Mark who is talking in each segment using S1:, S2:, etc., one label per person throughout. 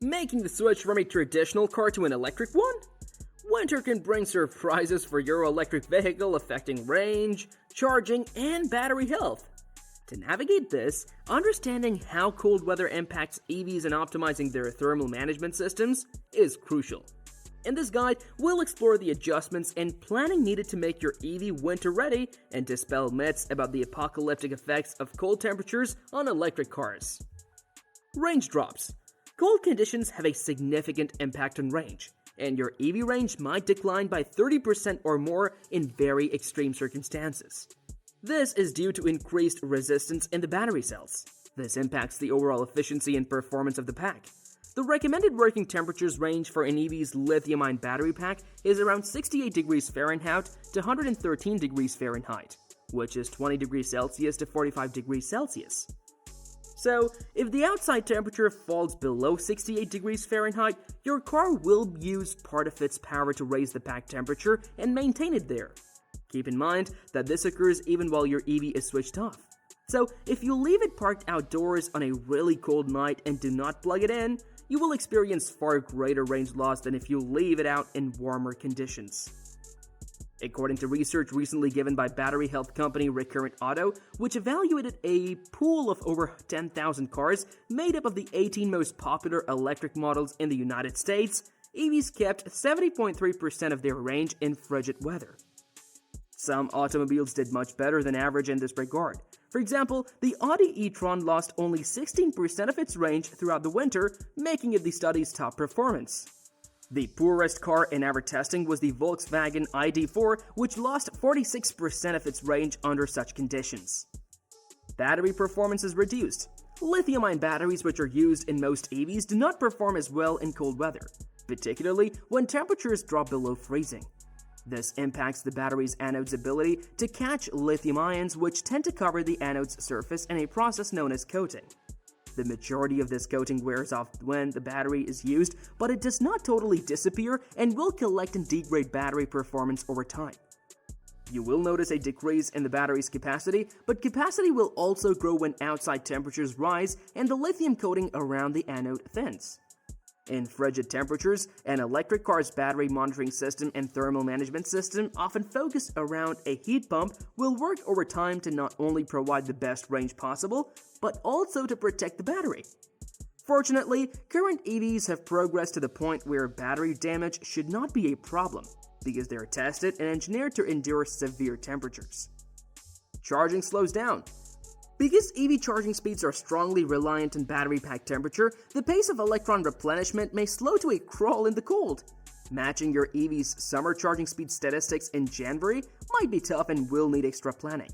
S1: Making the switch from a traditional car to an electric one? Winter can bring surprises for your electric vehicle affecting range, charging, and battery health. To navigate this, understanding how cold weather impacts EVs and optimizing their thermal management systems is crucial. In this guide, we'll explore the adjustments and planning needed to make your EV winter ready and dispel myths about the apocalyptic effects of cold temperatures on electric cars. Range drops. Cold conditions have a significant impact on range, and your EV range might decline by 30% or more in very extreme circumstances. This is due to increased resistance in the battery cells. This impacts the overall efficiency and performance of the pack. The recommended working temperatures range for an EV's lithium-ion battery pack is around 68 degrees Fahrenheit to 113 degrees Fahrenheit, which is 20 degrees Celsius to 45 degrees Celsius. So, if the outside temperature falls below 68 degrees Fahrenheit, your car will use part of its power to raise the pack temperature and maintain it there. Keep in mind that this occurs even while your EV is switched off. So, if you leave it parked outdoors on a really cold night and do not plug it in, you will experience far greater range loss than if you leave it out in warmer conditions. According to research recently given by battery health company Recurrent Auto, which evaluated a pool of over 10,000 cars made up of the 18 most popular electric models in the United States, EVs kept 70.3% of their range in frigid weather. Some automobiles did much better than average in this regard. For example, the Audi e-tron lost only 16% of its range throughout the winter, making it the study's top performance. The poorest car in our testing was the Volkswagen ID.4, which lost 46% of its range under such conditions. Battery performance is reduced. Lithium-ion batteries, which are used in most EVs, do not perform as well in cold weather, particularly when temperatures drop below freezing. This impacts the battery's anode's ability to catch lithium ions, which tend to cover the anode's surface in a process known as coating. The majority of this coating wears off when the battery is used, but it does not totally disappear and will collect and degrade battery performance over time. You will notice a decrease in the battery's capacity, but capacity will also grow when outside temperatures rise and the lithium coating around the anode thins. In frigid temperatures, an electric car's battery monitoring system and thermal management system, often focused around a heat pump, will work over time to not only provide the best range possible, but also to protect the battery. Fortunately, current EVs have progressed to the point where battery damage should not be a problem, because they are tested and engineered to endure severe temperatures. Charging slows down. Because EV charging speeds are strongly reliant on battery pack temperature, the pace of electron replenishment may slow to a crawl in the cold. Matching your EV's summer charging speed statistics in January might be tough and will need extra planning.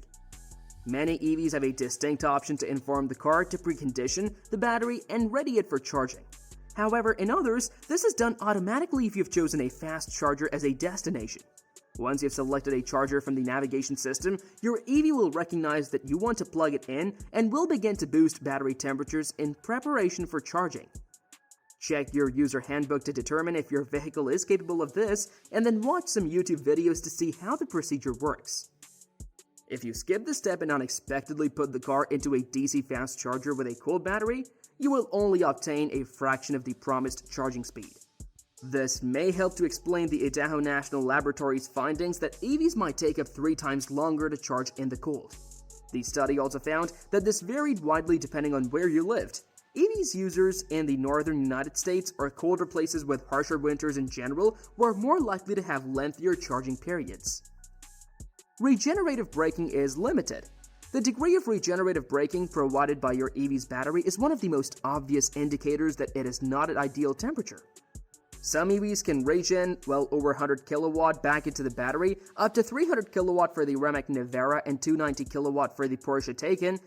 S1: Many EVs have a distinct option to inform the car to precondition the battery and ready it for charging. However, in others, this is done automatically if you've chosen a fast charger as a destination. Once you've selected a charger from the navigation system, your EV will recognize that you want to plug it in and will begin to boost battery temperatures in preparation for charging. Check your user handbook to determine if your vehicle is capable of this, and then watch some YouTube videos to see how the procedure works. If you skip this step and unexpectedly put the car into a DC fast charger with a cold battery, you will only obtain a fraction of the promised charging speed. This may help to explain the Idaho National Laboratory's findings that EVs might take up 3 times longer to charge in the cold. The study also found that this varied widely depending on where you lived. EVs users in the northern United States or colder places with harsher winters in general were more likely to have lengthier charging periods. Regenerative braking is limited. The degree of regenerative braking provided by your EV's battery is one of the most obvious indicators that it is not at ideal temperature. Some EVs can regen well over 100 kW back into the battery, up to 300 kW for the Rimac Navara and 290 kW for the Porsche Taycan,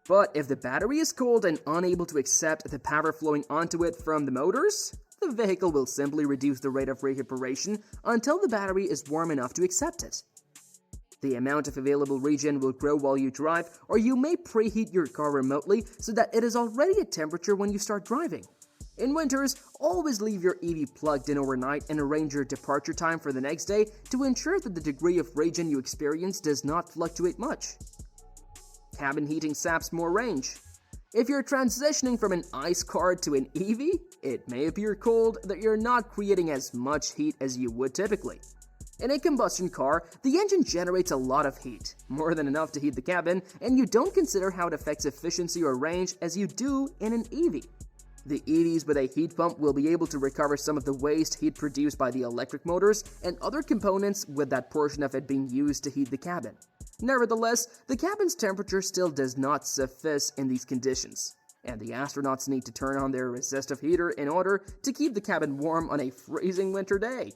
S1: but if the battery is cold and unable to accept the power flowing onto it from the motors, the vehicle will simply reduce the rate of recuperation until the battery is warm enough to accept it. The amount of available regen will grow while you drive, or you may preheat your car remotely so that it is already at temperature when you start driving. In winters, always leave your EV plugged in overnight and arrange your departure time for the next day to ensure that the degree of regen you experience does not fluctuate much. Cabin heating saps more range. If you're transitioning from an ICE car to an EV, it may appear cold that you're not creating as much heat as you would typically. In a combustion car, the engine generates a lot of heat, more than enough to heat the cabin, and you don't consider how it affects efficiency or range as you do in an EV. The EVs with a heat pump will be able to recover some of the waste heat produced by the electric motors and other components, with that portion of it being used to heat the cabin. Nevertheless, the cabin's temperature still does not suffice in these conditions, and the astronauts need to turn on their resistive heater in order to keep the cabin warm on a freezing winter day.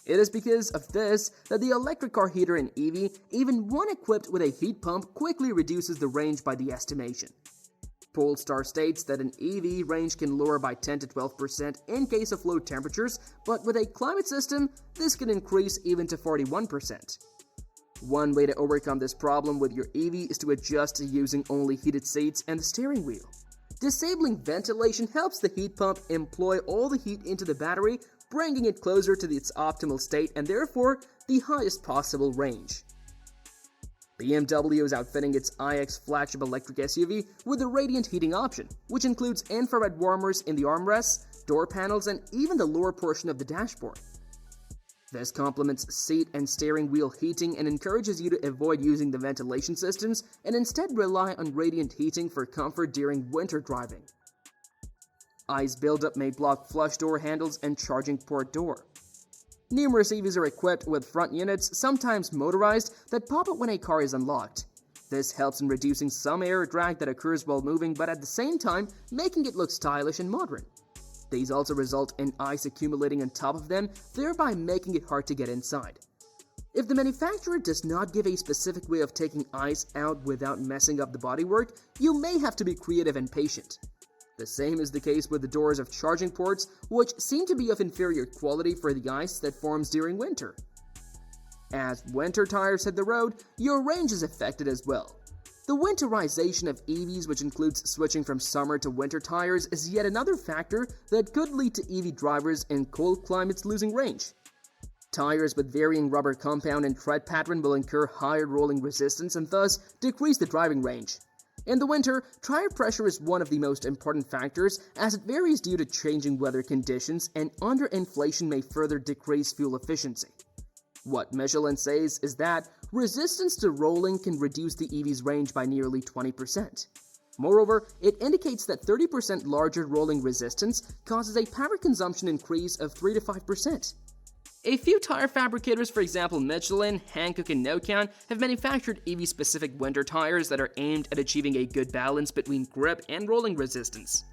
S1: It is because of this that the electric car heater in EV, even one equipped with a heat pump, quickly reduces the range by the estimation. Polestar states that an EV range can lower by 10 to 12% in case of low temperatures, but with a climate system, this can increase even to 41%. One way to overcome this problem with your EV is to adjust to using only heated seats and the steering wheel. Disabling ventilation helps the heat pump employ all the heat into the battery, bringing it closer to its optimal state and therefore the highest possible range. BMW is outfitting its iX flagship electric SUV with a radiant heating option, which includes infrared warmers in the armrests, door panels, and even the lower portion of the dashboard. This complements seat and steering wheel heating and encourages you to avoid using the ventilation systems and instead rely on radiant heating for comfort during winter driving. Ice buildup may block flush door handles and charging port door. Numerous EVs are equipped with front units, sometimes motorized, that pop up when a car is unlocked. This helps in reducing some air drag that occurs while moving, but at the same time making it look stylish and modern. These also result in ice accumulating on top of them, thereby making it hard to get inside. If the manufacturer does not give a specific way of taking ice out without messing up the bodywork, you may have to be creative and patient. The same is the case with the doors of charging ports, which seem to be of inferior quality for the ice that forms during winter. As winter tires hit the road, your range is affected as well. The winterization of EVs, which includes switching from summer to winter tires, is yet another factor that could lead to EV drivers in cold climates losing range. Tires with varying rubber compound and tread pattern will incur higher rolling resistance and thus decrease the driving range. In the winter, tire pressure is one of the most important factors as it varies due to changing weather conditions, and underinflation may further decrease fuel efficiency. What Michelin says is that resistance to rolling can reduce the EV's range by nearly 20%. Moreover, it indicates that 30% larger rolling resistance causes a power consumption increase of 3 to 5%. A few tire fabricators, for example Michelin, Hankook, and Nokian, have manufactured EV-specific winter tires that are aimed at achieving a good balance between grip and rolling resistance.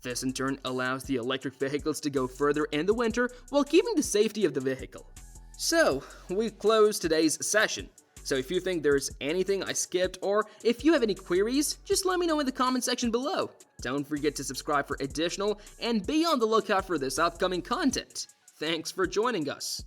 S1: This in turn allows the electric vehicles to go further in the winter while keeping the safety of the vehicle. So, we close today's session. So if you think there's anything I skipped, or if you have any queries, just let me know in the comment section below. Don't forget to subscribe for additional and be on the lookout for this upcoming content. Thanks for joining us.